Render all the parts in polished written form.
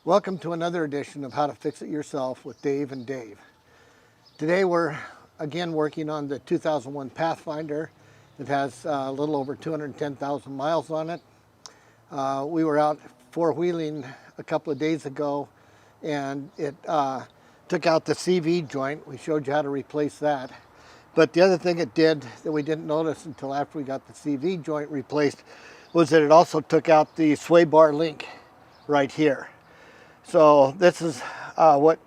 Welcome to another edition of How to Fix It Yourself with Dave and Dave. Today we're again working on the 2001 Pathfinder. It has a little over 210,000 miles on it. We were out four-wheeling a couple of days ago and it took out the CV joint. We showed you how to replace that. But the other thing it did that we didn't notice until after we got the CV joint replaced was that it also took out the sway bar link right here. So this is what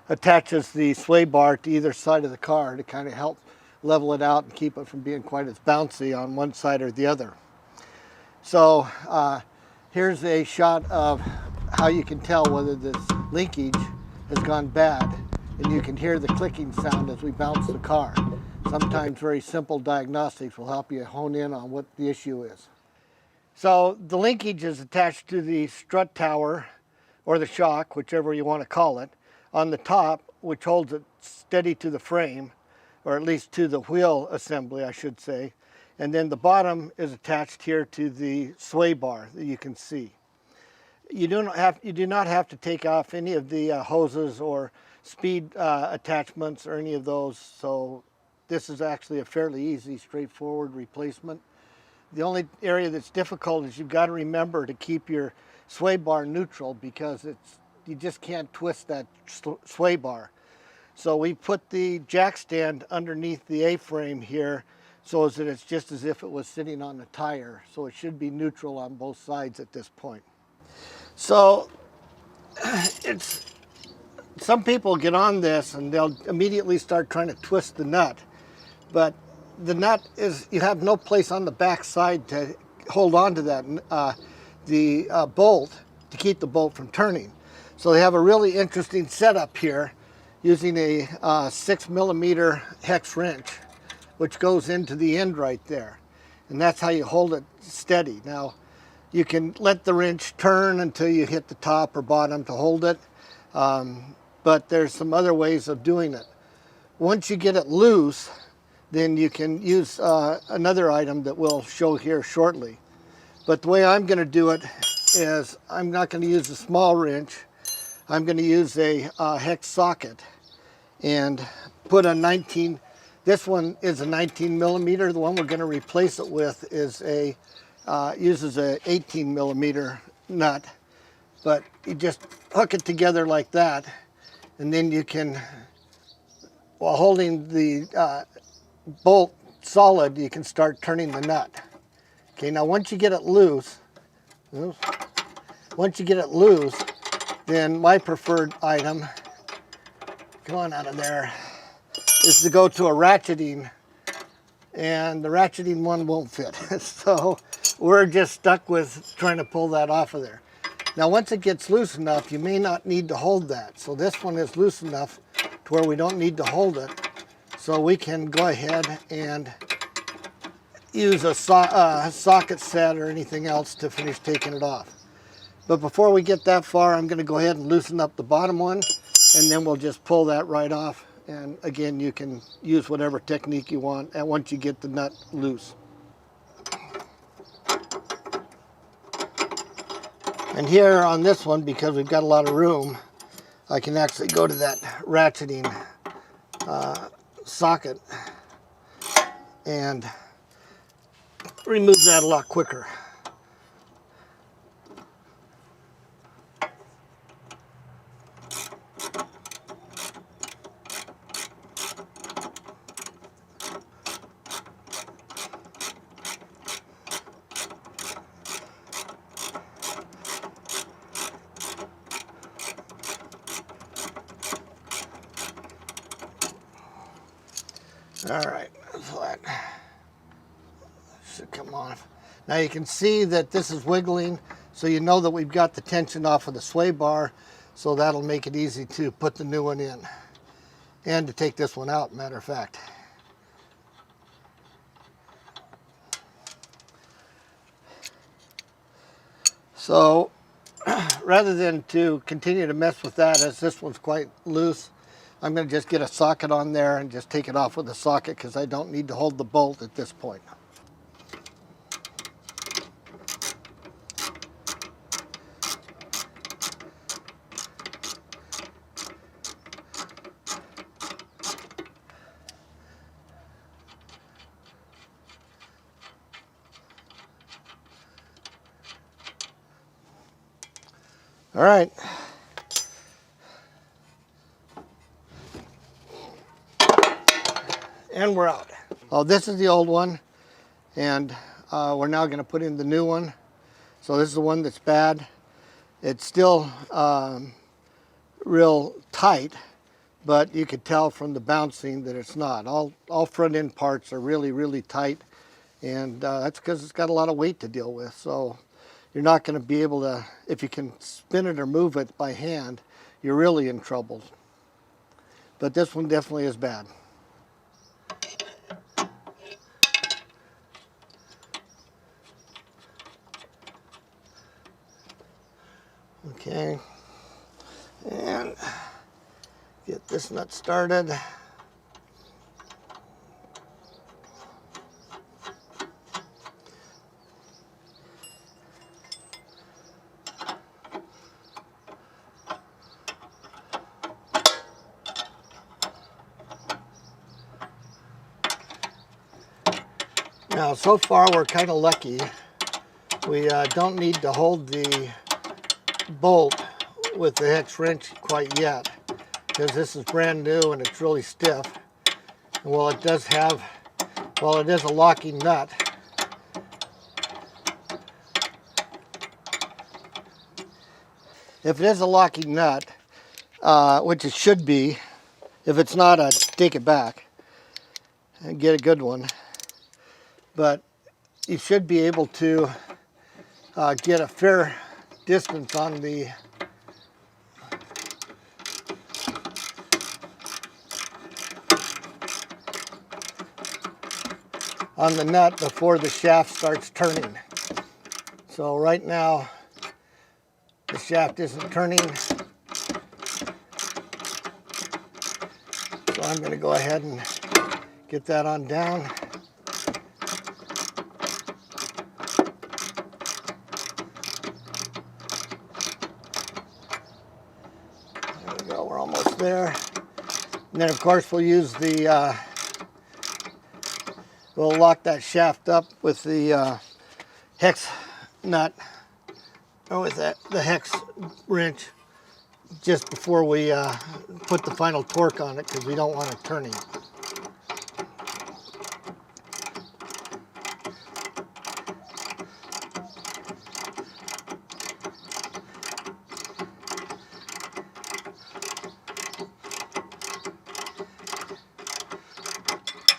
attaches the sway bar to either side of the car to kind of help level it out and keep it from being quite as bouncy on one side or the other. So here's a shot of how you can tell whether this linkage has gone bad, and you can hear the clicking sound as we bounce the car. Sometimes very simple diagnostics will help you hone in on what the issue is. So the linkage is attached to the strut tower or the shock, whichever you want to call it, on the top, which holds it steady to the frame, or at least to the wheel assembly, I should say. And then the bottom is attached here to the sway bar that you can see. You do not have to take off any of the hoses or speed attachments or any of those, so this is actually a fairly easy, straightforward replacement. The only area that's difficult is you've got to remember to keep your sway bar neutral, because you just can't twist that sway bar. So we put the jack stand underneath the A-frame here so that it's just as if it was sitting on a tire. So it should be neutral on both sides at this point. So some people get on this and they'll immediately start trying to twist the nut. But the nut is, you have no place on the back side to hold on to that, the bolt, to keep the bolt from turning. So they have a really interesting setup here using a 6mm hex wrench, which goes into the end right there. And that's how you hold it steady. Now, you can let the wrench turn until you hit the top or bottom to hold it, but there's some other ways of doing it. Once you get it loose, then you can use another item that we'll show here shortly. But the way I'm going to do it is I'm not going to use a small wrench. I'm going to use a hex socket and put a 19, this one is a 19mm. The one we're going to replace it with is uses a 18mm nut. But you just hook it together like that, and then you can, while holding the bolt solid, you can start turning the nut. Okay, now once you get it loose, then my preferred item, come on out of there, is to go to a ratcheting, and the ratcheting one won't fit. So we're just stuck with trying to pull that off of there. Now once it gets loose enough, you may not need to hold that. So this one is loose enough to where we don't need to hold it. So we can go ahead and use a socket set or anything else to finish taking it off. But before we get that far, I'm going to go ahead and loosen up the bottom one, and then we'll just pull that right off. And again, you can use whatever technique you want once you get the nut loose. And here on this one, because we've got a lot of room, I can actually go to that ratcheting socket and remove that a lot quicker. All right, so that should come off. Now you can see that this is wiggling, so you know that we've got the tension off of the sway bar, so that'll make it easy to put the new one in and to take this one out, matter of fact. So rather than to continue to mess with that, as this one's quite loose, I'm going to just get a socket on there and just take it off with a socket, because I don't need to hold the bolt at this point. All right. And we're out. Oh, this is the old one, and we're now going to put in the new one. So this is the one that's bad. It's still real tight, but you could tell from the bouncing that it's not. All front end parts are really, really tight, and that's because it's got a lot of weight to deal with. So you're not going to be able to, if you can spin it or move it by hand, you're really in trouble. But this one definitely is bad. Okay, and get this nut started. Now, so far we're kind of lucky. We don't need to hold the bolt with the hex wrench quite yet, because this is brand new and it's really stiff. And while it is a locking nut, if it is a locking nut, which it should be, if it's not, I'd take it back and get a good one. But you should be able to get a fair distance on the nut before the shaft starts turning. So right now the shaft isn't turning, so I'm going to go ahead and get that on down. There we go, we're almost there. And then of course we'll use the we'll lock that shaft up with the hex nut, or with the hex wrench, just before we put the final torque on it, because we don't want it turning.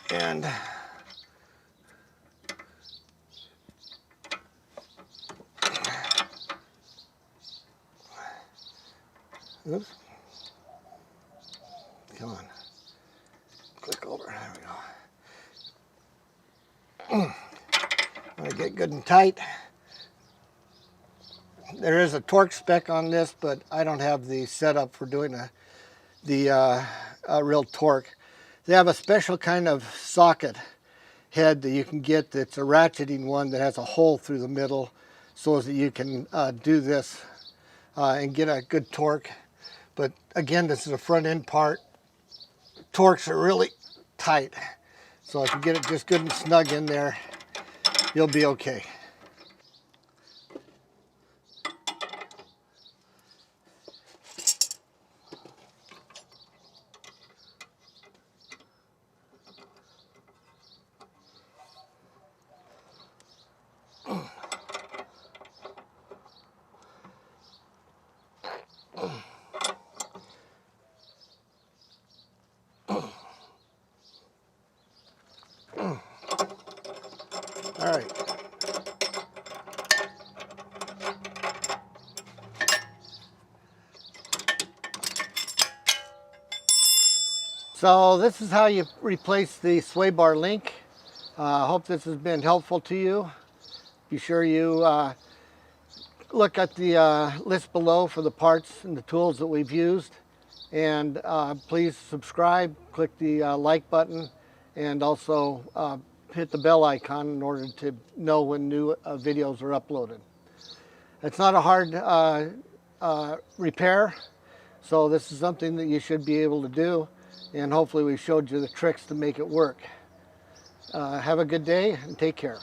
And oops, come on, click over, there we go. I'm going to get good and tight. There is a torque spec on this, but I don't have the setup for doing the real torque. They have a special kind of socket head that you can get that's a ratcheting one that has a hole through the middle, so that you can do this and get a good torque. But again, this is a front end part. Torques are really tight, so if you get it just good and snug in there, you'll be okay. All right. So this is how you replace the sway bar link. I hope this has been helpful to you. Be sure you look at the list below for the parts and the tools that we've used. And please subscribe, click the like button, and also hit the bell icon in order to know when new videos are uploaded. It's not a hard repair, so this is something that you should be able to do, and hopefully we showed you the tricks to make it work. Have a good day and take care.